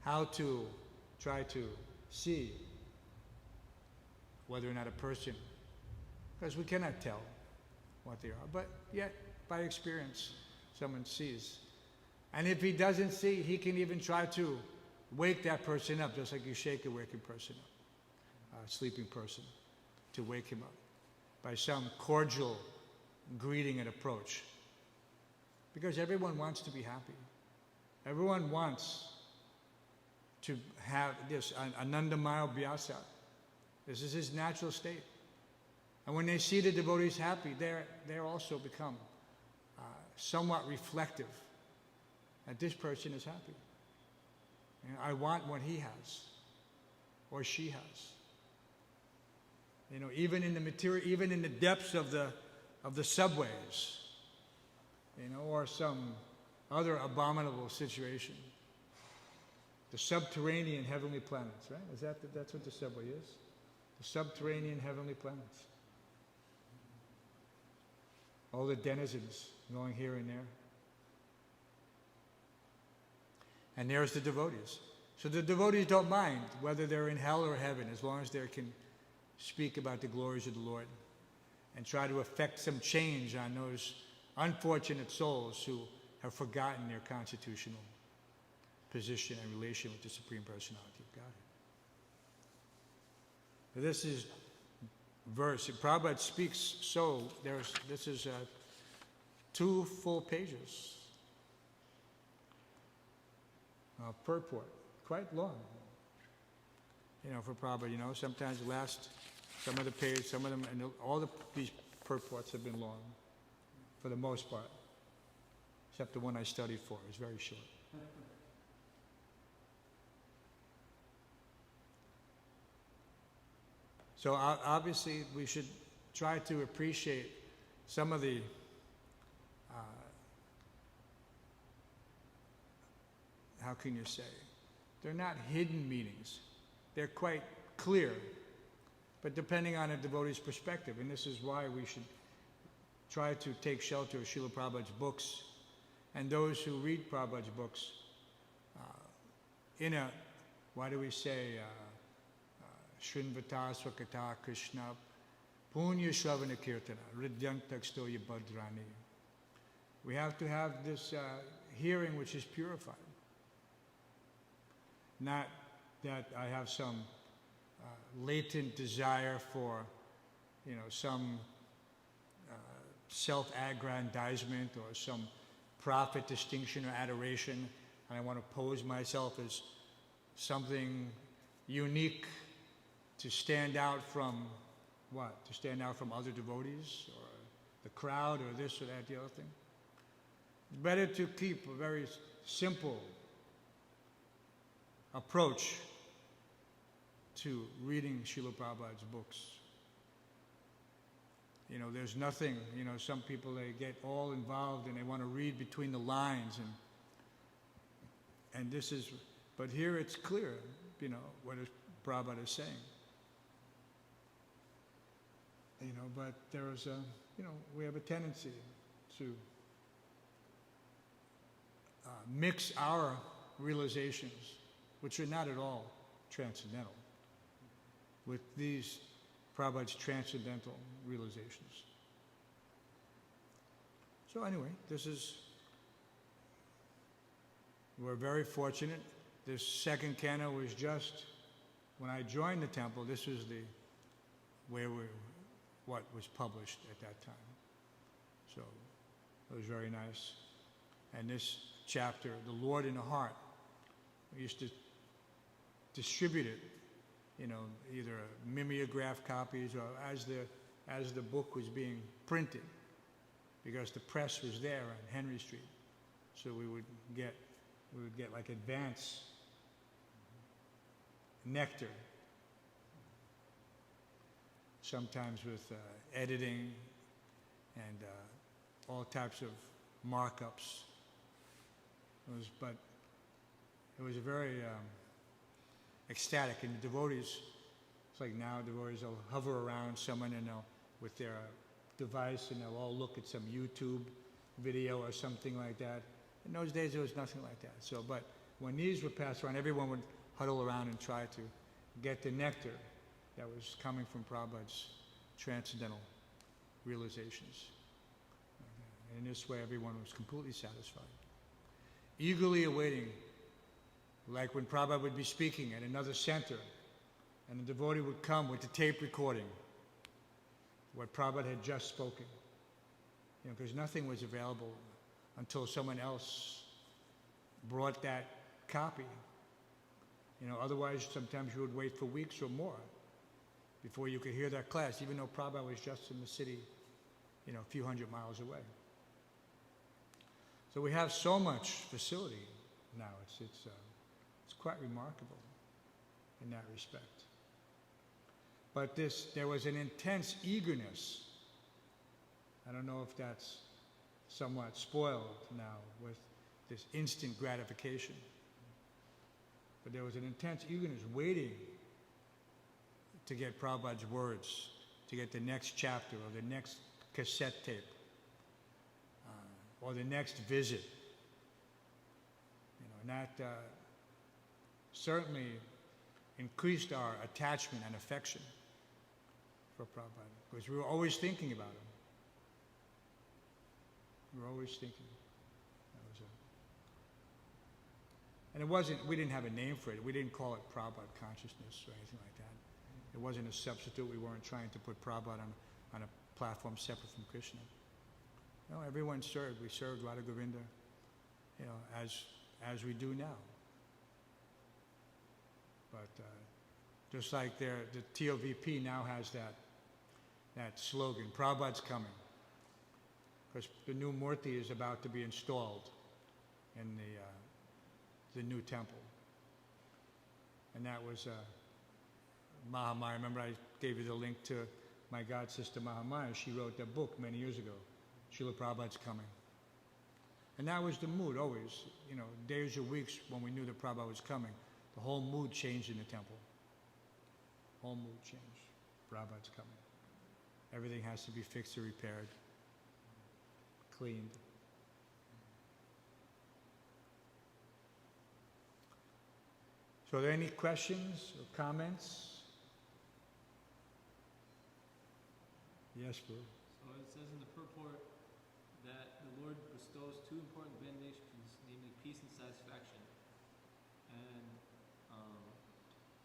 Speaker 1: How to try to see whether or not a person, because we cannot tell what they are, but yet by experience someone sees. And if he doesn't see, he can even try to wake that person up, just like you shake a waking person up, a sleeping person, to wake him up by some cordial greeting and approach. Because everyone wants to be happy. Everyone wants to have this Anandamaya Vyasa. This is his natural state. And when they see the devotees happy, they also become somewhat reflective that this person is happy. And I want what he has, or she has. You know, even in the material, even in the depths of the subways, you know, or some other abominable situation. The subterranean heavenly planets, right? That's what the subway is? The subterranean heavenly planets. All the denizens going here and there. And there's the devotees. So the devotees don't mind whether they're in hell or heaven, as long as they can speak about the glories of the Lord and try to effect some change on those unfortunate souls who have forgotten their constitutional position and relation with the Supreme Personality of Godhead. This is verse. Prabhupada speaks this is 2 full pages of purport, quite long. You know, for Prabhupada, you know, sometimes some of the pages, some of them, and these purports have been long, for the most part, except the one I studied for. It's very short. So obviously we should try to appreciate some of the how can you say? They're not hidden meanings. They're quite clear, but depending on a devotee's perspective. And this is why we should try to take shelter of Srila Prabhupada's books, and those who read Prabhupada's books why do we say, Shrinvata Swakata Krishna Punya Shravana Kirtana Ridyant Takstoya Bhadrani. We have to have this hearing which is purified. Not that I have some latent desire for, you know, some self-aggrandizement or some profit distinction or adoration, and I want to pose myself as something unique to stand out from what? To stand out from other devotees or the crowd or this or that, the other thing. It's better to keep a very simple approach to reading Srila Prabhupada's books. You know, there's nothing, you know, some people, they get all involved and they want to read between the lines, and this is, but here it's clear, you know, what Prabhupada is saying. You know, but there is we have a tendency to mix our realizations, which are not at all transcendental, with these Prabhupada's transcendental realizations. So anyway, we're very fortunate. This second canto was just, when I joined the temple, this was what was published at that time. So it was very nice. And this chapter, The Lord in the Heart. We used to distribute it, either mimeograph copies or as the book was being printed, because the press was there on Henry Street. So we would get like advance nectar, sometimes with editing and all types of markups. It was very ecstatic. And the devotees, it's like now devotees will hover around someone and they'll, with their device, and they'll all look at some YouTube video or something like that. In those days, there was nothing like that. So, but when these were passed around, everyone would huddle around and try to get the nectar that was coming from Prabhupada's transcendental realizations. And in this way, everyone was completely satisfied. Eagerly awaiting, like when Prabhupada would be speaking at another center, and the devotee would come with the tape recording, what Prabhupada had just spoken. Because nothing was available until someone else brought that copy. Otherwise, sometimes you would wait for weeks or more before you could hear that class, even though Prabhupada was just in the city, a few hundred miles away. So we have so much facility now. It's quite remarkable in that respect. But there was an intense eagerness. I don't know if that's somewhat spoiled now with this instant gratification. But there was an intense eagerness waiting to get Prabhupada's words, to get the next chapter or the next cassette tape, or the next visit. And that certainly increased our attachment and affection for Prabhupada, because we were always thinking about him. We were always thinking. And we didn't have a name for it. We didn't call it Prabhupada consciousness or anything like that. It wasn't a substitute. We weren't trying to put Prabhupada on a platform separate from Krishna. Everyone served. We served Radha Govinda, as we do now. But just like the TOVP now has that slogan, Prabhupada's coming. Because the new Murti is about to be installed in the new temple. And that was Mahamaya. Remember I gave you the link to my god sister Mahamaya. She wrote that book many years ago, Srila Prabhupada's Coming. And that was the mood always. Days or weeks when we knew that Prabhupada was coming, the whole mood changed in the temple. Whole mood changed. Prabhupada's coming. Everything has to be fixed or repaired, cleaned. So are there any questions or comments? Yes, Boo.
Speaker 3: So it says in the purport that the Lord bestows two important benedictions, namely peace and satisfaction. And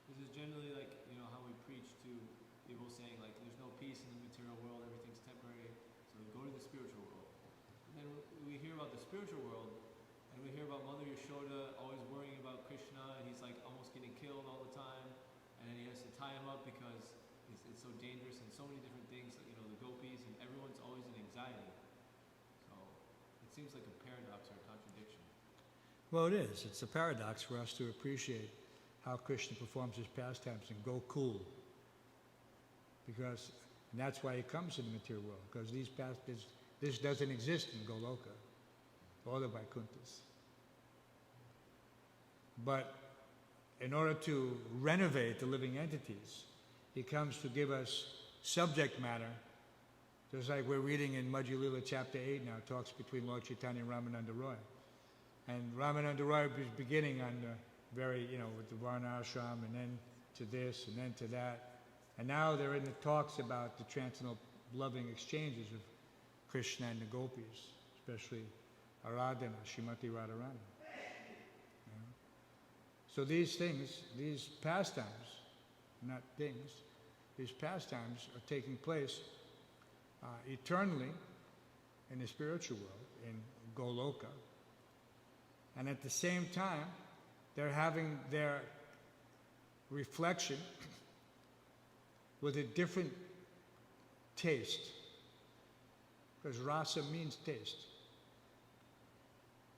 Speaker 3: this is generally like, how we preach to people saying like there's no peace in the material world, everything's temporary, so go to the spiritual world. And then we hear about the spiritual world, and we hear about Mother Yashoda always worrying about Krishna, and he's like almost getting killed all the time, and then he has to tie him up because it's so dangerous, and so many different things, the gopis, and everyone's always in anxiety. So it seems like a paradox or a contradiction.
Speaker 1: Well, it is. It's a paradox for us to appreciate how Krishna performs his pastimes and go cool. And that's why he comes in the material world, because this doesn't exist in Goloka or the Vaikuntha's. But in order to renovate the living entities, he comes to give us subject matter, just like we're reading in Madhya Lila chapter 8 now, talks between Lord Chaitanya and Ramananda Roy. And Ramananda Roy was beginning on the very, with the Varna ashram, and then to this, and then to that. And now they're in the talks about the transcendental loving exchanges of Krishna and the gopis, especially Aradhana, Srimati Radharani. So these things, these pastimes, not things, these pastimes are taking place eternally in the spiritual world, in Goloka. And at the same time, they're having their reflection with a different taste. Because rasa means taste.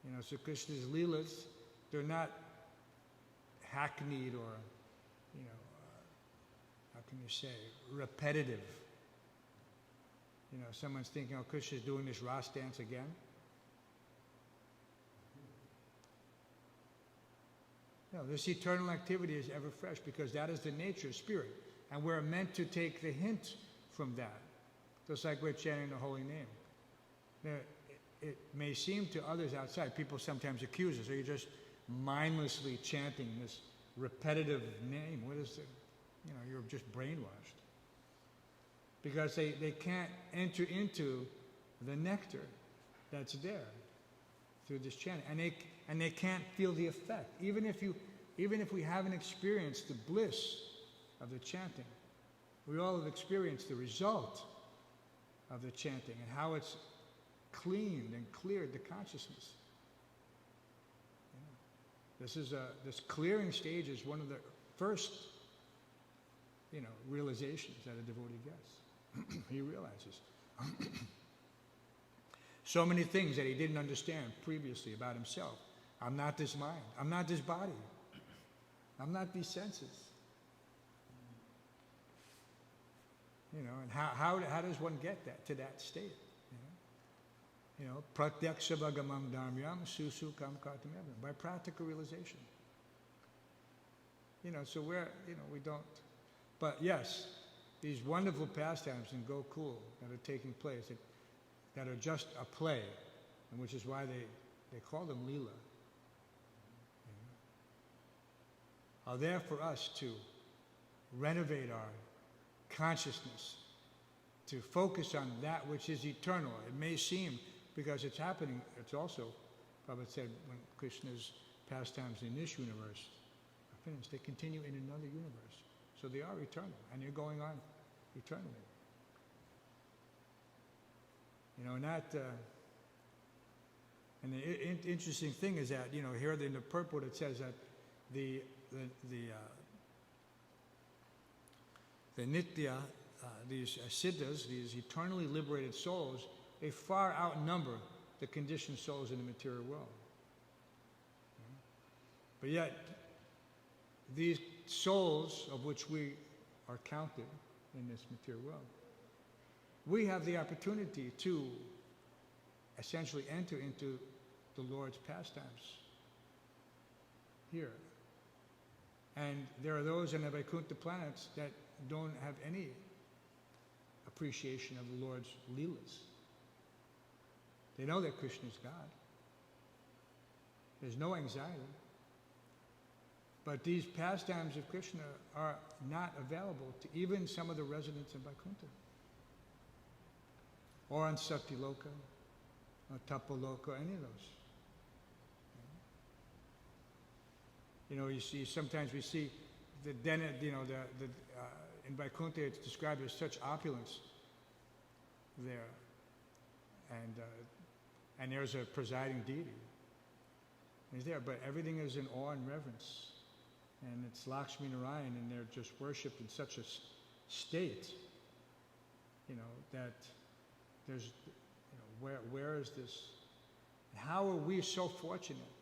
Speaker 1: You know, so Krishna's leelas, they're not hackneyed or, you know, how can you say, repetitive. You know, someone's thinking, oh, Krishna's doing this Ras dance again. No, this eternal activity is ever fresh because that is the nature of spirit. And we're meant to take the hint from that. Just like we're chanting the holy name. Now, it may seem to others outside, people sometimes accuse us, are you just mindlessly chanting this repetitive name? What is it? You know, you're just brainwashed. Because they can't enter into the nectar that's there through this chanting. And they can't feel the effect. Even if we haven't experienced the bliss of the chanting, we all have experienced the result of the chanting and how it's cleaned and cleared the consciousness. This clearing stage is one of the first, you know, realizations that a devotee gets. He realizes so many things that he didn't understand previously about himself. I'm not this mind. I'm not this body. I'm not these senses. You know, and how does one get to that state? You know, pratyaksha bhagamam dharmyam susukam kartamyam, by practical realization. You know, so we don't. But yes, these wonderful pastimes in Gokul that are taking place, that are just a play, and which is why they call them Leela, are there for us to renovate our consciousness, to focus on that which is eternal. It may seem, because it's happening, it's also, Prabhupada said, when Krishna's pastimes in this universe are finished, they continue in another universe. So they are eternal, and they're going on eternally. You know, and that, and the interesting thing is that, you know, here in the purport it says that the nitya, these siddhas, these eternally liberated souls, they far outnumber the conditioned souls in the material world. But yet, these souls of which we are counted in this material world, we have the opportunity to essentially enter into the Lord's pastimes here. And there are those in the Vaikuntha planets that don't have any appreciation of the Lord's leelas. They know that Krishna is God. There's no anxiety. But these pastimes of Krishna are not available to even some of the residents in Vaikuntha, or on Saktiloka, or Tapaloka, any of those. You know, you see, sometimes we see in Vaikuntha it's described as such opulence there. And there's a presiding deity. He's there, but everything is in awe and reverence. And it's Lakshmi Narayan, and they're just worshipped in such a state, you know, that there's, you know, where is this? How are we so fortunate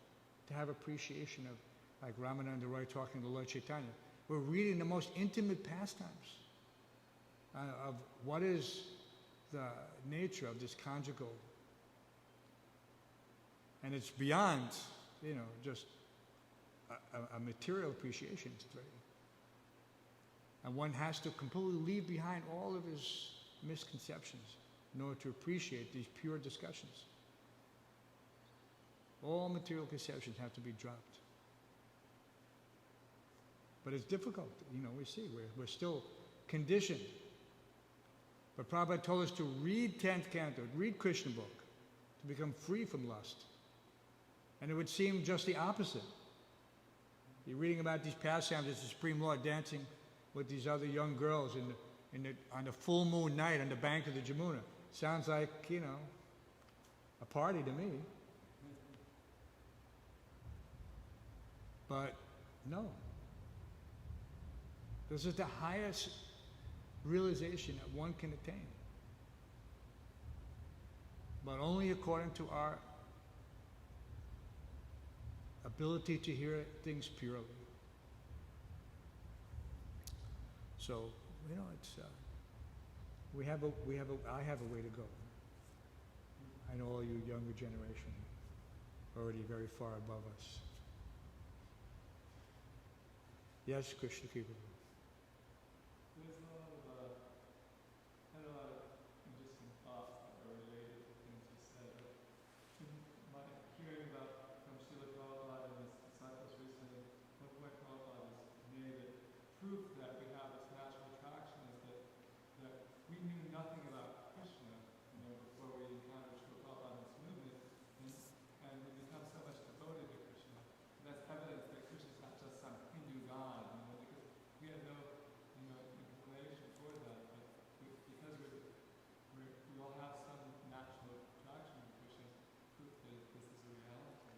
Speaker 1: to have appreciation of, like Ramananda Roy talking to Lord Chaitanya? We're reading the most intimate pastimes of what is the nature of this conjugal. And it's beyond, you know, just a material appreciation. And one has to completely leave behind all of his misconceptions in order to appreciate these pure discussions. All material conceptions have to be dropped. But it's difficult, you know, we see, we're still conditioned. But Prabhupada told us to read 10th canto, read Krishna book, to become free from lust. And it would seem just the opposite. You're reading about these pastimes, the Supreme Lord dancing with these other young girls on the full moon night on the bank of the Jamuna. Sounds like, you know, a party to me. But no. This is the highest realization that one can attain. But only according to our ability to hear things purely. So, you know, it's I have a way to go. I know all you younger generation are already very far above us. Yes, Krishna Keeper.
Speaker 3: There's a lot of, had a lot of interesting thoughts that are related to things you said. My hearing about from Srila Prabhupada and his disciples recently, one point Prabhupada has made it proof that we have this natural attraction is that we knew nothing about Krishna, before we encountered Srila Prabhupada in this movement, and we become so much devoted to Krishna. And that's evidence that Krishna is not just some Hindu god, because we had no inclination for that, but because we all have some natural attraction to Krishna, proof that this is a reality.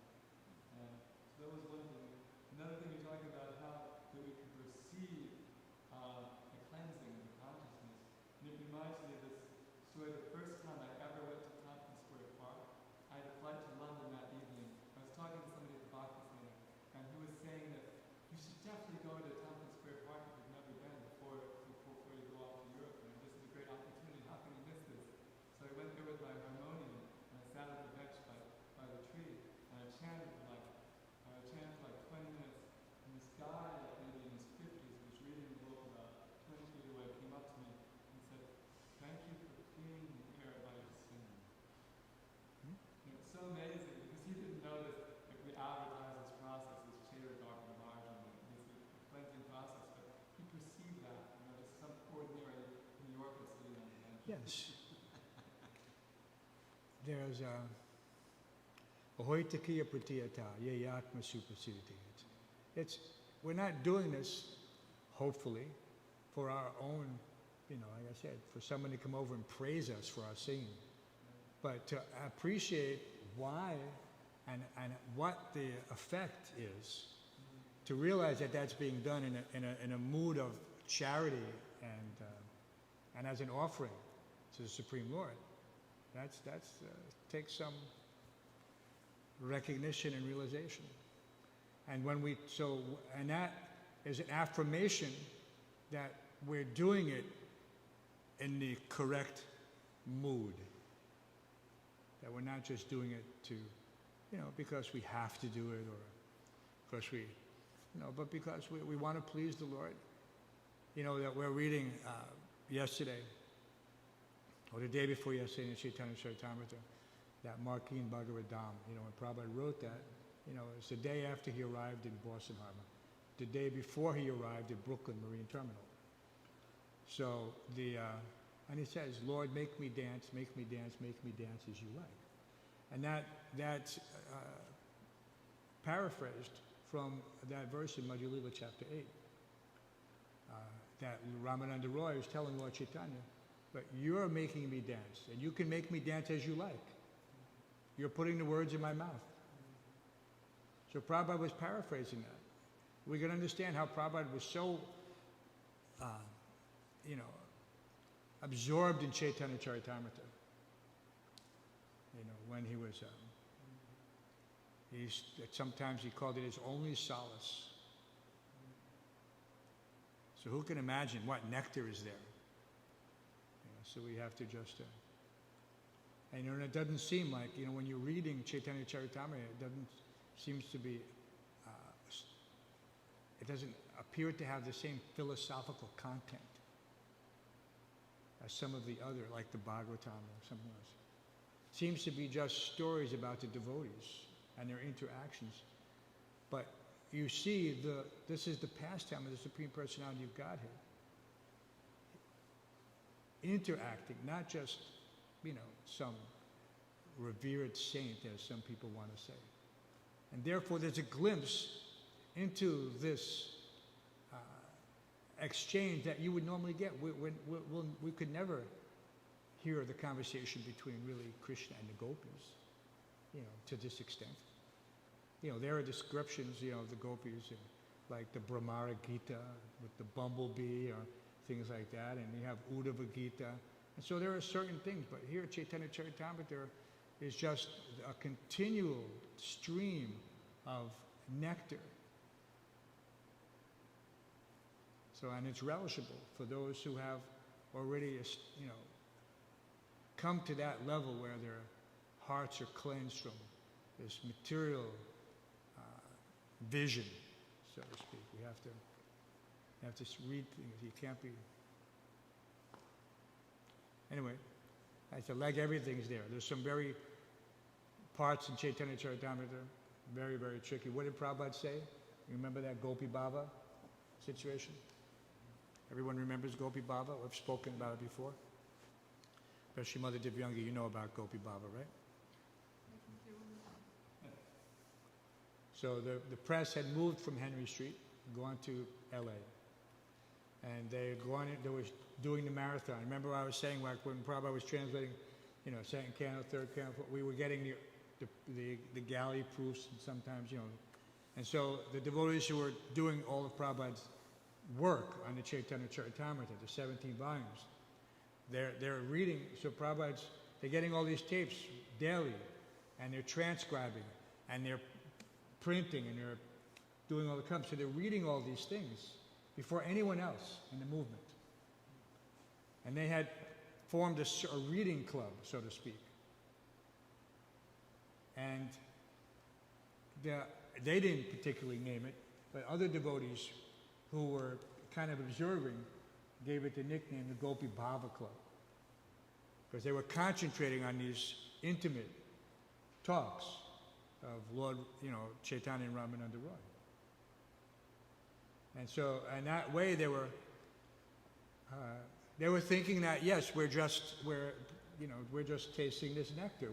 Speaker 3: And so that was one thing. Another thing, you're talking about how that we can perceive the cleansing of the consciousness. And it reminds me of this story. The first time I ever went to Tompkins Square Park, I had a flight to London that evening. I was talking to somebody at the Bhakti Center, and he was saying that you should definitely go to Tompkins Square Park if you've never been before you go off to Europe. And this is a great opportunity. How can you miss this? So I went there with my harmonium, and I sat on the bench by the tree, and I chanted for like 20 minutes. And this guy, maybe in his 50s, was reading the book about 20 feet away, came up to me and said, "Thank you for cleaning the air by your singing." And it's so amazing because he didn't know that we advertise this process as Chair Dr. Margin, this cleansing process, but he perceived that, just some ordinary New Yorker sitting on the bench.
Speaker 1: Yes. There's ahoitakiya pratiyata, yayatma supasiriti. We're not doing this, hopefully, for our own, like I said, for someone to come over and praise us for our singing, but to appreciate why and what the effect is, to realize that that's being done in a mood of charity and as an offering to the Supreme Lord. That's takes some recognition and realization. And and that is an affirmation that we're doing it in the correct mood. That we're not just doing it to, because we have to do it, or because but because we want to please the Lord. That we're reading yesterday, or the day before yesterday in Chaitanya Charitamrita, that Markin Bhagavatam, when Prabhupada wrote that, it's the day after he arrived in Boston Harbor, the day before he arrived at Brooklyn Marine Terminal. So and he says, "Lord, make me dance, make me dance, make me dance as you like." And that's paraphrased from that verse in Madhya Lila chapter 8. That Ramananda Roy is telling Lord Chaitanya, "But you're making me dance, and you can make me dance as you like. You're putting the words in my mouth." So Prabhupada was paraphrasing that. We can understand how Prabhupada was so, absorbed in Chaitanya Charitamrita. When he was, sometimes he called it his only solace. So who can imagine what nectar is there? So we have to just, and it doesn't seem like, when you're reading Chaitanya Charitamrita, it doesn't seems to be, it doesn't appear to have the same philosophical content as some of the other, like the Bhagavatam or something else. It seems to be just stories about the devotees and their interactions. But you see, this is the pastime of the Supreme Personality of Godhead. Interacting, not just, some revered saint, as some people want to say. And therefore, there's a glimpse into this exchange that you would normally get. We could never hear the conversation between really Krishna and the gopis, to this extent. there are descriptions, of the gopis, like the Brahmara Gita with the bumblebee or things like that, and you have Uddhava Gita. And so there are certain things, but here at Chaitanya Charitamrita is just a continual stream of nectar. So, and it's relishable for those who have already, come to that level where their hearts are cleansed from this material vision, so to speak. You have to read things. You can't be. Anyway, I said, like everything's there. There's some very parts in Chaitanya Charitamrita, very, very tricky. What did Prabhupada say? You remember that Gopi Baba situation? Everyone remembers Gopi Baba? We've spoken about it before. Especially Mother Divyangi, you know about Gopi Baba, right? So the press had moved from Henry Street, gone to LA. And they were doing the marathon. Remember I was saying, like, when Prabhupada was translating, second canto, third canto, we were getting the galley proofs, and sometimes, And so the devotees who were doing all of Prabhupada's work on the Chaitanya Charitamrita, the 17 volumes, they're reading, so they're getting all these tapes daily, and they're transcribing, and they're printing, and they're doing all the comments. So they're reading all these things before anyone else in the movement. And they had formed a reading club, so to speak. And they didn't particularly name it, but other devotees who were kind of observing gave it the nickname the Gopi Bhava Club, because they were concentrating on these intimate talks of Lord, Chaitanya and Ramananda Roy. And so, in that way, they were thinking that, yes, we're just tasting this nectar.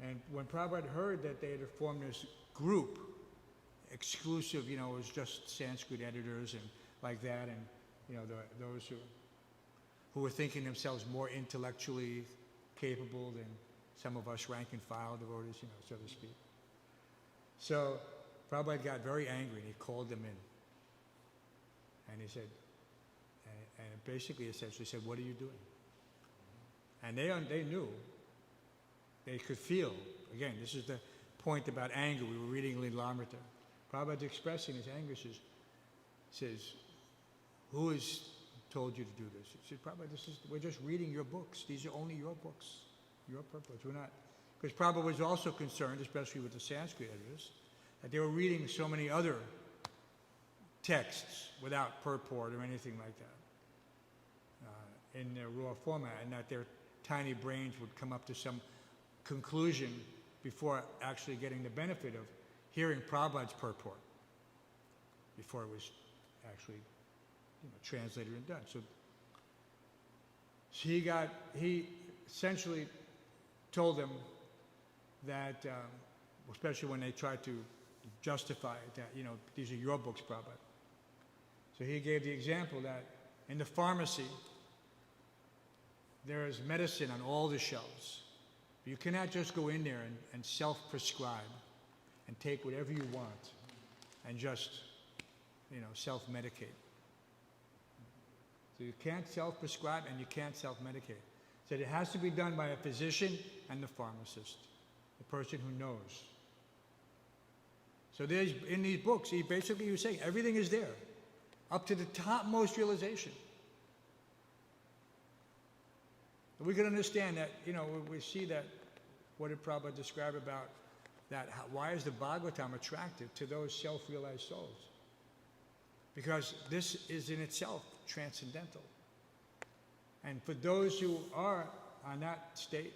Speaker 1: And when Prabhupada heard that they had formed this group, exclusive, it was just Sanskrit editors and like that, and those who were thinking themselves more intellectually capable than some of us rank and file devotees, so to speak. So Prabhupada got very angry and he called them in. And he said, and basically essentially said, what are you doing? And they knew, they could feel. Again, this is the point about anger. We were reading Lilamrita. Prabhupada's expressing his anger, says, who has told you to do this? He said, Prabhupada, we're just reading your books. These are only your books, your purpose. We're not, because Prabhupada was also concerned, especially with the Sanskrit editors, that they were reading so many other texts without purport or anything like that in their raw format, and that their tiny brains would come up to some conclusion before actually getting the benefit of hearing Prabhupada's purport before it was actually translated and done. So he essentially told them that, especially when they tried to justify it, that, these are your books, Prabhupada. So he gave the example that in the pharmacy, there is medicine on all the shelves. You cannot just go in there and self-prescribe and take whatever you want and just, self-medicate. So you can't self-prescribe and you can't self-medicate. So it has to be done by a physician and the pharmacist, the person who knows. So in these books, he was saying everything is there, up to the topmost realization. We can understand that, we see that, what did Prabhupada describe about that? Why is the Bhagavatam attractive to those self-realized souls? Because this is in itself transcendental. And for those who are on that state,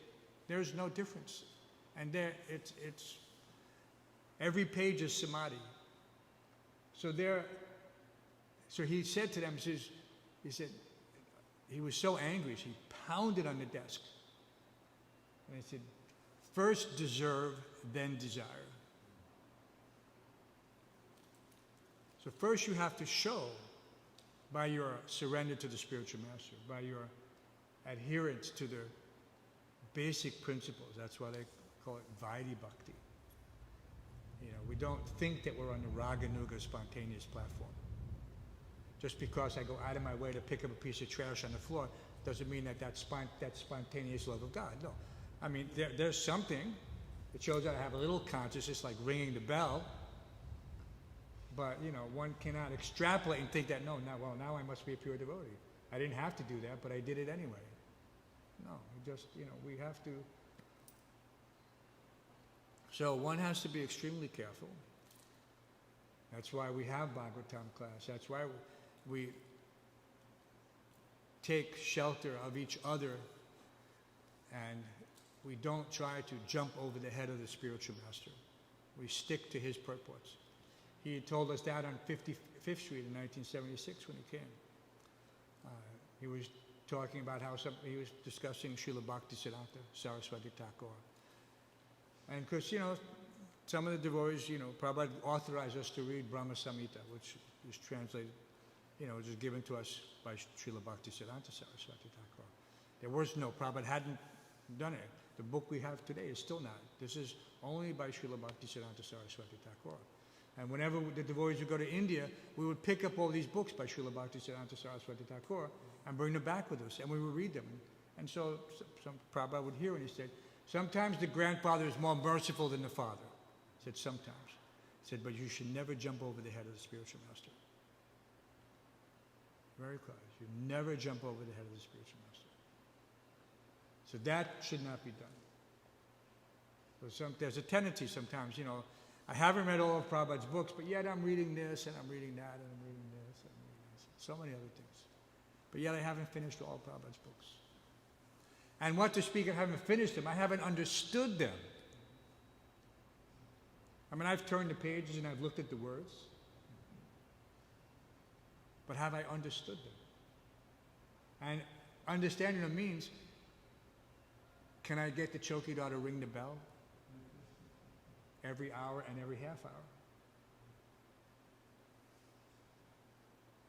Speaker 1: there's no difference. And it's every page is samadhi. So he said to them, he said, he was so angry, he pounded on the desk. And he said, first deserve, then desire. So first you have to show by your surrender to the spiritual master, by your adherence to the basic principles. That's why they call it Vaidhi Bhakti. we don't think that we're on the Raganuga spontaneous platform. Just because I go out of my way to pick up a piece of trash on the floor doesn't mean that's spontaneous love of God. No. I mean, there's something that shows that I have a little consciousness, like ringing the bell. But, one cannot extrapolate and think that, now I must be a pure devotee. I didn't have to do that, but I did it anyway. No, just, we have to. So one has to be extremely careful. That's why we have Bhagavatam class. That's why we take shelter of each other, and we don't try to jump over the head of the spiritual master. We stick to his purports. He told us that on 55th Street in 1976 when he came. He was talking about how he was discussing Srila Bhaktisiddhanta Saraswati Thakur. And because, some of the devotees, Prabhupada authorized us to read Brahma Samhita, which is translated, which is given to us by Srila Bhaktisiddhanta Saraswati Thakur. There was no, Prabhupada hadn't done it. The book we have today is still not. This is only by Srila Bhaktisiddhanta Saraswati Thakur. And whenever the devotees would go to India, we would pick up all these books by Srila Bhaktisiddhanta Saraswati Thakur and bring them back with us, and we would read them. And so some Prabhupada would hear, and he said, sometimes the grandfather is more merciful than the father. He said, sometimes. He said, but you should never jump over the head of the spiritual master. Very clear. You never jump over the head of the spiritual master. So that should not be done. There's a tendency sometimes, I haven't read all of Prabhupada's books, but yet I'm reading this, and I'm reading that, and I'm reading this, and I'm reading this, so many other things. But yet I haven't finished all of Prabhupada's books. And what to speak of having finished them, I haven't understood them. I mean, I've turned the pages and I've looked at the words, but have I understood them? And understanding them means, can I get the chowkidar to ring the bell every hour and every half hour?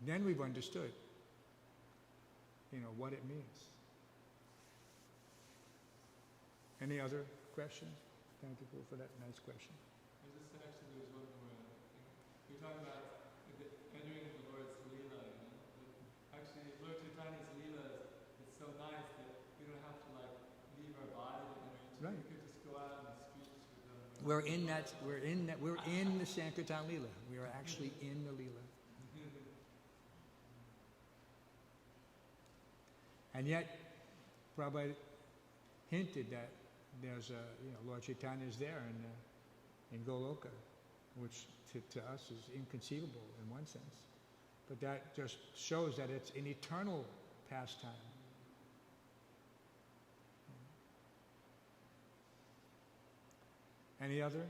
Speaker 1: Then we've understood, what it means. Any other questions? Thank you for that nice question.
Speaker 3: There's a section, there was one where we talk about entering the Lord's Leela. Actually, Lord Chaitanya's Leela is so nice that we don't have to leave our body to enter into.
Speaker 1: Right.
Speaker 3: We could just go out in the streets with them.
Speaker 1: We're in the Sankirtan Leela. We are actually in the Leela. And yet, Prabhupada hinted that there's Lord Chaitanya is there in Goloka, which to us is inconceivable in one sense. But that just shows that it's an eternal pastime. Any other?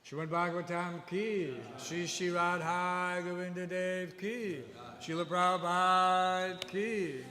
Speaker 1: Śrīmad-Bhāgavatam ki, Shri Radha Govinda Dev ki, Srila Prabhupada ki.